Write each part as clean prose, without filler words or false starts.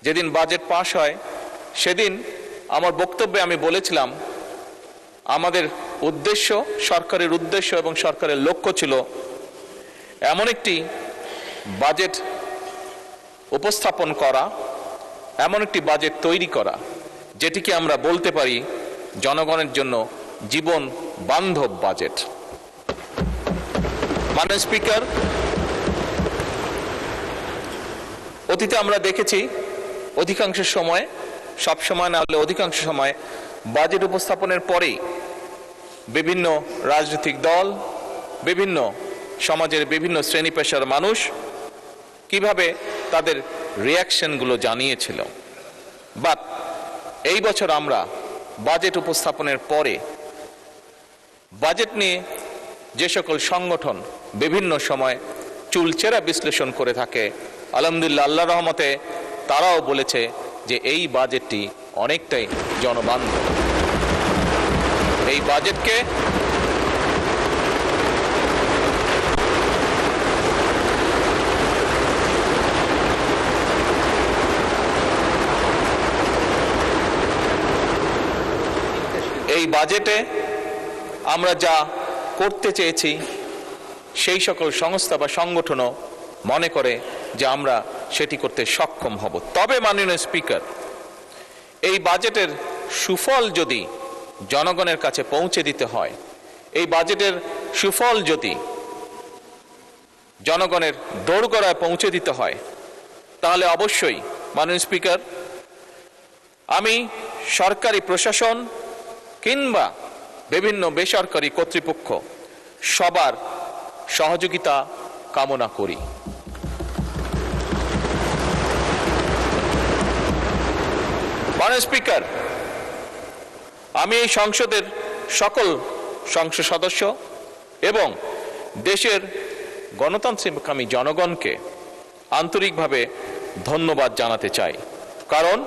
যেদিন বাজেট পাশ হয় সেদিন আমার বক্তব্যে আমি বলেছিলাম আমাদের উদ্দেশ্য, সরকারের উদ্দেশ্য এবং সরকারের লক্ষ্য ছিল এমন একটি বাজেট উপস্থাপন করা, এমন একটি বাজেট তৈরি করা যেটিকে আমরা বলতে পারি জনগণের জন্য জীবন বান্ধব বাজেট। মাননীয় স্পিকার, অতীতে আমরা দেখেছি অধিকাংশ সময়, সব সময় না হলে অধিকাংশ সময় বাজেট উপস্থাপনের পরেই বিভিন্ন রাজনৈতিক দল, বিভিন্ন সমাজের বিভিন্ন শ্রেণী পেশার মানুষ কিভাবে তাদের রিয়াকশনগুলো জানিয়েছিল। বাট এই বছর আমরা বাজেট উপস্থাপনের পরে বাজেট নিয়ে যে সকল সংগঠন বিভিন্ন সময় চুলচেরা বিশ্লেষণ করে থাকে, আলহামদুলিল্লাহ আল্লাহর রহমতে তারাও বলেছে যে এই বাজেটটি অনেকটাই জনবান্ধব। এই বাজেটকে বাজেটে আমরা যা করতে চেয়েছি সেই সকল সংস্থা বা সংগঠনও মনে করে যে আমরা সেটি করতে সক্ষম হব। তবে মাননীয় স্পিকার, এই বাজেটের সুফল যদি জনগণের কাছে পৌঁছে দিতে হয়, এই বাজেটের সুফল যদি জনগণের দোরগোড়ায় পৌঁছে দিতে হয়, তাহলে অবশ্যই মাননীয় স্পিকার আমি সরকারি প্রশাসন কিংবা বিভিন্ন বেসরকারি কর্তৃপক্ষ সবার সহযোগিতা কামনা করি। মাননীয় স্পিকার, আমি এই সংসদের সকল সংসদ সদস্য এবং দেশের গণতান্ত্রিককামী জনগণকে আন্তরিকভাবে ধন্যবাদ জানাতে চাই, কারণ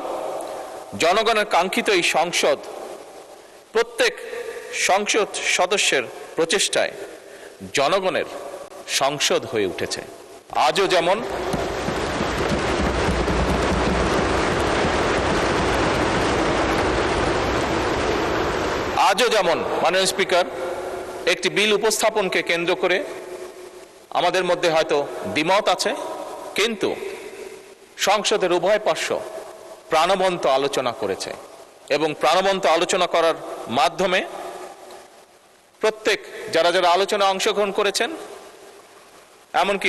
জনগণের কাঙ্ক্ষিত এই সংসদ প্রত্যেক সংসদ সদস্যের প্রচেষ্টায় জনগণের সংসদ হয়ে উঠেছে। আজও যেমন মাননীয় স্পিকার একটি বিল উপস্থাপনকে কেন্দ্র করে আমাদের মধ্যে হয়তো দ্বিমত আছে, কিন্তু সংসদের উভয় পার্শ্ব প্রাণবন্ত আলোচনা করেছে এবং প্রাণবন্ত আলোচনা করার মাধ্যমে প্রত্যেক যারা আলোচনা অংশগ্রহণ করেছেন, এমনকি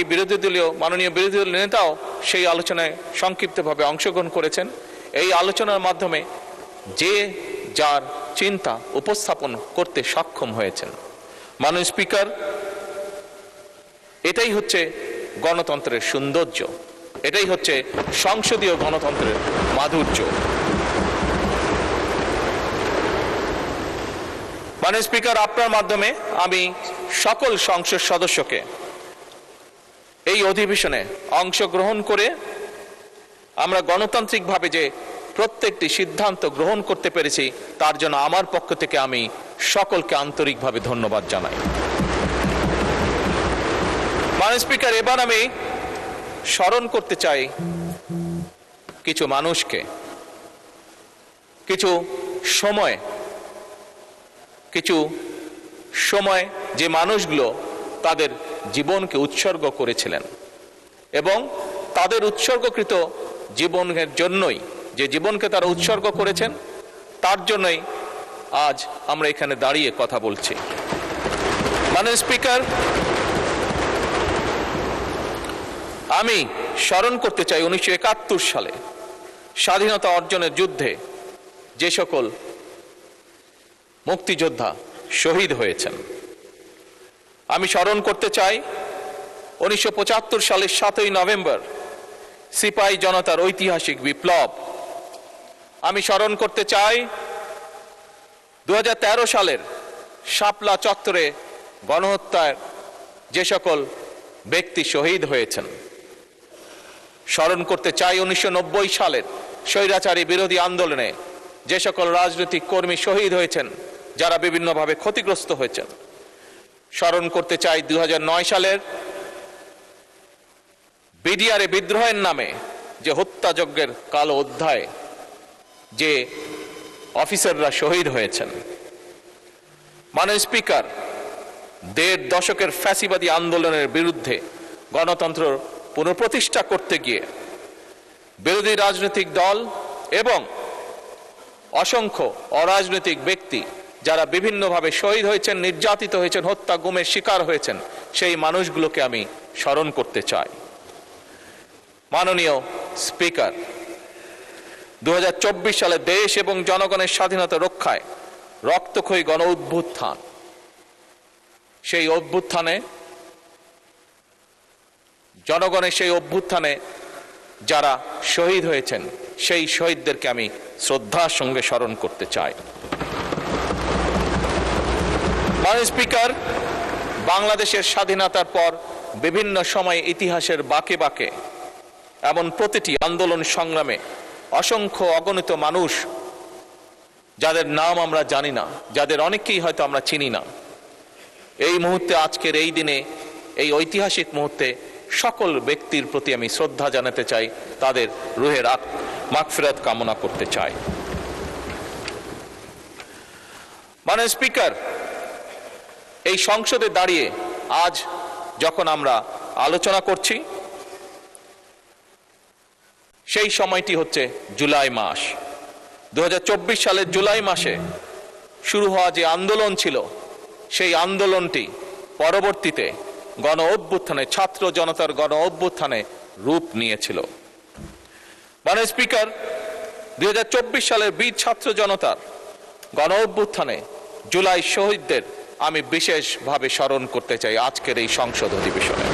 মাননীয় বিরোধী দলীয় নেতাও সেই আলোচনায় সংক্ষিপ্তভাবে অংশগ্রহণ করেছেন। এই আলোচনার মাধ্যমে যে যার চিন্তা উপস্থাপন করতে সক্ষম হয়েছেন। মাননীয় স্পিকার, এটাই হচ্ছে গণতন্ত্রের সৌন্দর্য, এটাই হচ্ছে সংসদীয় গণতন্ত্রের মাধুর্য। মাননীয় স্পিকার, আপনার মাধ্যমে আমি সকল সংসদ সদস্যকে এই অধিবেশনে অংশগ্রহণ করে আমরা গণতান্ত্রিকভাবে যে প্রত্যেকটি সিদ্ধান্ত গ্রহণ করতে পেরেছি তার জন্য আমার পক্ষ থেকে আমি সকলকে আন্তরিকভাবে ধন্যবাদ জানাই। মাননীয় স্পিকার, এবার আমি স্মরণ করতে চাই কিছু মানুষকে, কিছু সময় যে মানুষগুলো তাদের জীবনকে উৎসর্গ করেছিলেন এবং তাদের উৎসর্গকৃত জীবনের জন্যই, যে জীবনকে তারা উৎসর্গ করেছেন তার জন্যই আজ আমরা এখানে দাঁড়িয়ে কথা বলছি। মাননীয় স্পিকার, আমি স্মরণ করতে চাই 1971 সালে স্বাধীনতা অর্জনের যুদ্ধে যে সকল মুক্তিযোদ্ধা শহীদ হয়েছেন। আমি স্মরণ করতে চাই 1975 সালের 7ই নভেম্বর সিপাহী জনতার ঐতিহাসিক বিপ্লব। আমি স্মরণ করতে চাই 2013 সালের শাপলা চত্বরে গণহত্যার যে সকল ব্যক্তি শহীদ হয়েছেন। স্মরণ করতে চাই 1990 সালের স্বৈরাচারী বিরোধী আন্দোলনে যে সকল রাজনৈতিক কর্মী শহীদ হয়েছেন, যারা বিভিন্নভাবে ক্ষতিগ্রস্ত হয়েছেন। স্মরণ করতে চাই 2009 সালের বিডিআরে বিদ্রোহের নামে যে হত্যাযজ্ঞের কালো অধ্যায়ে যে অফিসাররা শহীদ হয়েছেন। মাননীয় স্পিকার, ১.৫ দশকের ফ্যাসিবাদী আন্দোলনের বিরুদ্ধে গণতন্ত্র পুনঃপ্রতিষ্ঠা করতে গিয়ে বিরোধী রাজনৈতিক দল এবং অসংখ্য অরাজনৈতিক ব্যক্তি যারা বিভিন্নভাবে শহীদ হয়েছেন, নির্যাতিত হয়েছেন, হত্যা গুমের শিকার হয়েছেন, সেই মানুষগুলোকে আমি স্মরণ করতে চাই। মাননীয় স্পিকার, ২০২৪ সালে দেশ এবং জনগণের স্বাধীনতা রক্ষায় রক্তক্ষয়ী গণ অভ্যুত্থান, সেই অভ্যুত্থানে জনগণের সেই অভ্যুত্থানে যারা শহীদ হয়েছেন সেই শহীদদেরকে আমি শ্রদ্ধার সঙ্গে স্মরণ করতে চাই। মাননীয় স্পিকার, বাংলাদেশের স্বাধীনতার পর বিভিন্ন সময়ে ইতিহাসের বাঁকে বাঁকে এমন প্রতিটি আন্দোলন সংগ্রামে অসংখ্য অগণিত মানুষ যাদের নাম আমরা জানি না, যাদের অনেককেই হয়তো আমরা চিনি না, এই মুহূর্তে আজকের এই দিনে এই ঐতিহাসিক মুহূর্তে সকল ব্যক্তির প্রতি আমি শ্রদ্ধা জানাতে চাই, তাদের রুহের মাগফিরাত কামনা করতে চাই। মাননীয় স্পিকার, এই সংসদে দাঁড়িয়ে আজ যখন আমরা আলোচনা করছি সেই সময়টি হচ্ছে জুলাই মাস। ২০২৪ সালের জুলাই মাসে শুরু হওয়া যে আন্দোলন ছিল সেই আন্দোলনটি পরবর্তীতে গণ অভ্যুত্থানে, ছাত্র জনতার গণ অভ্যুত্থানে রূপ নিয়েছিল। মাননীয় স্পিকার, ২০২৪ সালের বীর ছাত্র জনতার গণ অভ্যুত্থানে জুলাই শহীদদের আমি বিশেষভাবে স্মরণ করতে চাই আজকের এই সংসদ অধিবেশনে।